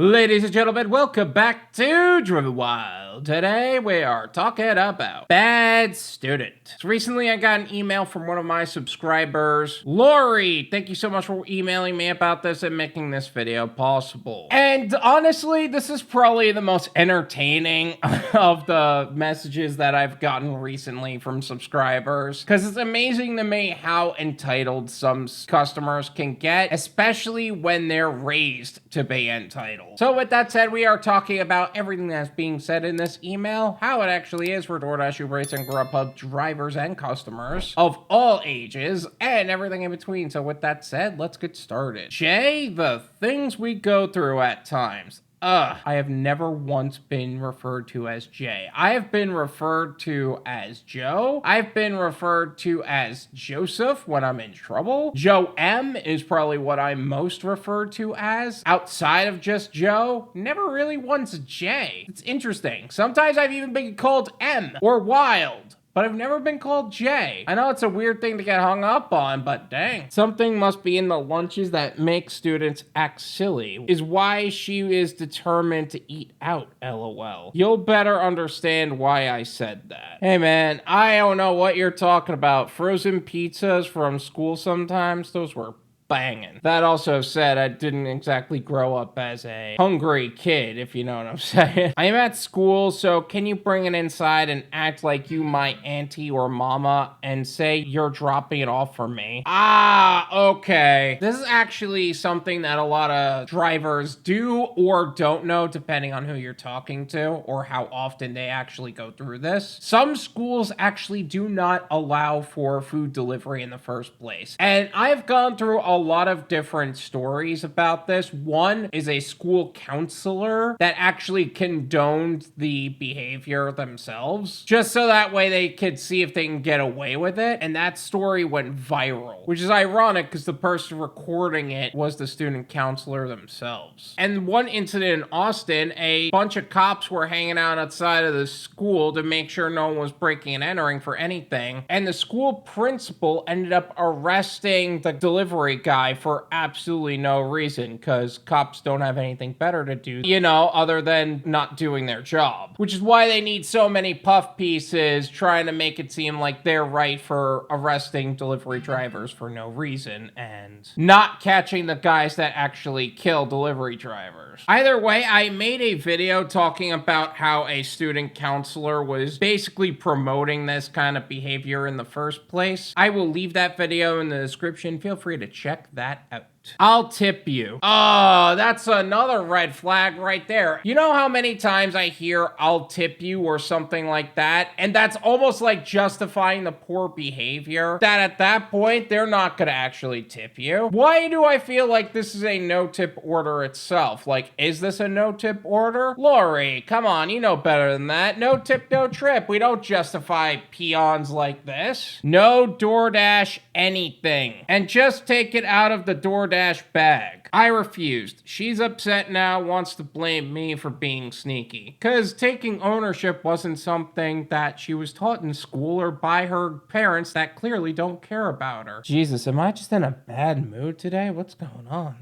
Ladies and gentlemen, welcome back to Driven Wyld. Today we are talking about bad student. So recently I got an email from one of my subscribers. Lori, thank you so much for emailing me about this and making this video possible. And honestly, this is probably the most entertaining of the messages that I've gotten recently from subscribers, because it's amazing to me how entitled some customers can get, especially when they're raised to be entitled. So with that said, we are talking about everything that's being said in this email, how it actually is for Doordash, UberEats, and Grubhub drivers and customers of all ages, and everything in between. So with that said, let's get started. Jay, the things we go through at times. I have never once been referred to as Jay. I have been referred to as Joe. I've been referred to as Joseph when I'm in trouble. Joe M is probably what I'm most referred to as. Outside of just Joe, never really once Jay. It's interesting. Sometimes I've even been called M or Wild, but I've never been called Jay. I know it's a weird thing to get hung up on, but dang. Something must be in the lunches that make students act silly, is why she is determined to eat out, LOL. You'll better understand why I said that. Hey man, I don't know what you're talking about. Frozen pizzas from school sometimes, those were banging. That also said, I didn't exactly grow up as a hungry kid, if you know what I'm saying. I am at school, so can you bring it inside and act like you my auntie or mama and say you're dropping it off for me? Okay. This is actually something that a lot of drivers do or don't know, depending on who you're talking to or how often they actually go through this. Some schools actually do not allow for food delivery in the first place. And I've gone through a lot of different stories about this. One is a school counselor that actually condoned the behavior themselves, just so that way they could see if they can get away with it. And that story went viral, which is ironic because the person recording it was the student counselor themselves. And one incident in Austin, a bunch of cops were hanging out outside of the school to make sure no one was breaking and entering for anything. And the school principal ended up arresting the delivery guy for absolutely no reason, because cops don't have anything better to do, you know, other than not doing their job. Which is why they need so many puff pieces trying to make it seem like they're right for arresting delivery drivers for no reason and not catching the guys that actually kill delivery drivers. Either way, I made a video talking about how a student counselor was basically promoting this kind of behavior in the first place. I will leave that video in the description. Feel free to check that out. I'll tip you. Oh, that's another red flag right there. You know how many times I hear I'll tip you or something like that? And that's almost like justifying the poor behavior, that at that point, they're not gonna actually tip you. Why do I feel like this is a no-tip order itself? Like, is this a no-tip order? Lori, come on, you know better than that. No tip, no trip. We don't justify peons like this. No DoorDash anything. And just take it out of the DoorDash bag. I refused. She's upset now, wants to blame me for being sneaky. Cause taking ownership wasn't something that she was taught in school or by her parents that clearly don't care about her. Jesus, am I just in a bad mood today? What's going on?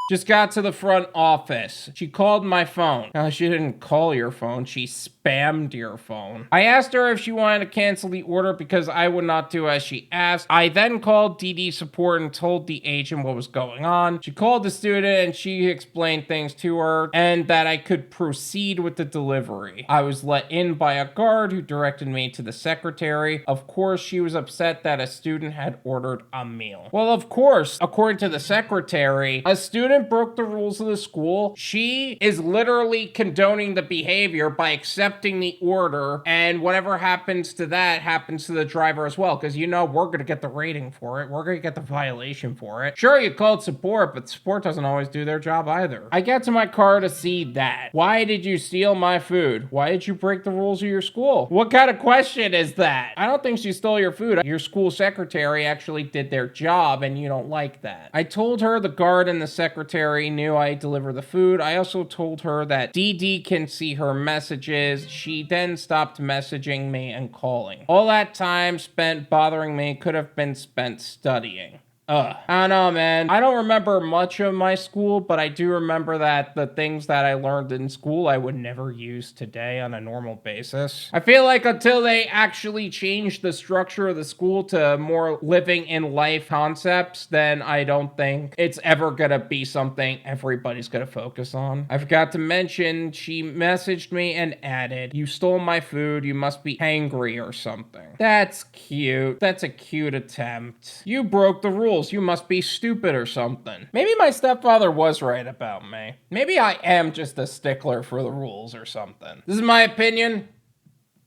Just got to the front office. She called my phone. No, she didn't call your phone. She spammed your phone. I asked her if she wanted to cancel the order because I would not do as she asked. I then called DD support and told the agent what was going on. She called the student and she explained things to her and that I could proceed with the delivery. I was let in by a guard who directed me to the secretary. Of course, she was upset that a student had ordered a meal. Well, of course, according to the secretary, a student broke the rules of the school. She is literally condoning the behavior by accepting the order, and whatever happens to that happens to the driver as well, because you know we're going to get the rating for it. We're going to get the violation for it. Sure, you called support, but support doesn't always do their job either. I get to my car to see that. Why did you steal my food? Why did you break the rules of your school? What kind of question is that? I don't think she stole your food. Your school secretary actually did their job, and you don't like that. I told her the guard and the secretary knew I deliver the food. I also told her that DD can see her messages. She then stopped messaging me and calling. All that time spent bothering me could have been spent studying. I don't know, man. I don't remember much of my school, but I do remember that the things that I learned in school I would never use today on a normal basis. I feel like until they actually change the structure of the school to more living in life concepts, then I don't think it's ever gonna be something everybody's gonna focus on. I forgot to mention, she messaged me and added, "You stole my food, you must be hangry or something." That's cute. That's a cute attempt. You broke the rules. You must be stupid or something. Maybe my stepfather was right about me. Maybe I am just a stickler for the rules or something. This is my opinion.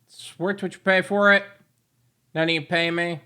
It's worth what you pay for it. None of you pay me.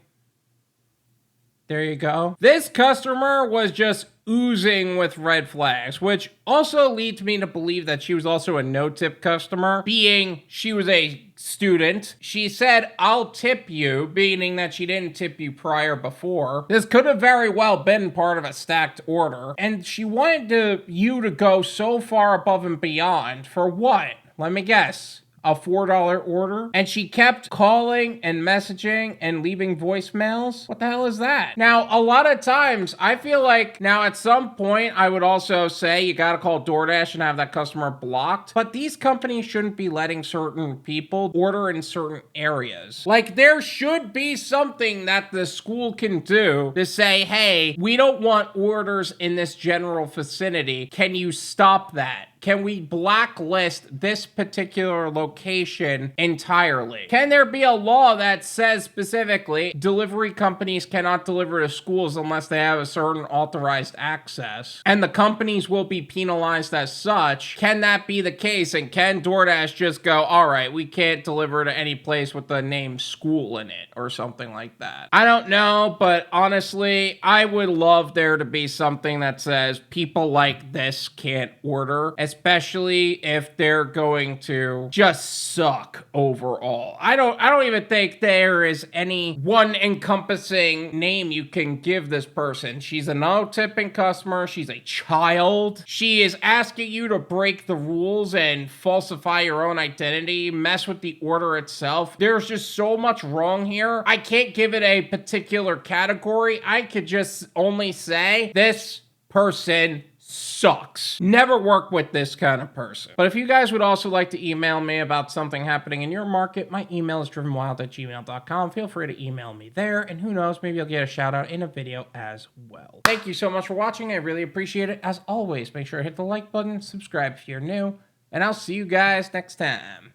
There you go. This customer was just oozing with red flags, which also leads me to believe that she was also a no-tip customer, being she was a student. She said, "I'll tip you," meaning that she didn't tip you prior before. This could have very well been part of a stacked order, and she wanted you to go so far above and beyond for what? Let me guess. A $4 order, and she kept calling and messaging and leaving voicemails. What the hell is that? Now, a lot of times, I feel like now at some point, I would also say you gotta call DoorDash and have that customer blocked, but these companies shouldn't be letting certain people order in certain areas. Like, there should be something that the school can do to say, "Hey, we don't want orders in this general vicinity. Can you stop that? Can we blacklist this particular location entirely? Can there be a law that says specifically delivery companies cannot deliver to schools unless they have a certain authorized access, and the companies will be penalized as such? Can that be the case? And can DoorDash just go, all right, we can't deliver to any place with the name school in it or something like that? I don't know, but honestly, I would love there to be something that says people like this can't order, especially if they're going to just suck overall. I don't even think there is any one encompassing name you can give this person. She's a no-tipping customer. She's a child. She is asking you to break the rules and falsify your own identity, mess with the order itself. There's just so much wrong here. I can't give it a particular category. I could just only say this person sucks. Never work with this kind of person. But if you guys would also like to email me about something happening in your market, my email is drivenwyld@gmail.com. Feel free to email me there, and who knows, maybe I'll get a shout out in a video as well. Thank you so much for watching. I really appreciate it. As always, make sure to hit the like button, subscribe if you're new, and I'll see you guys next time.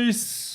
Peace.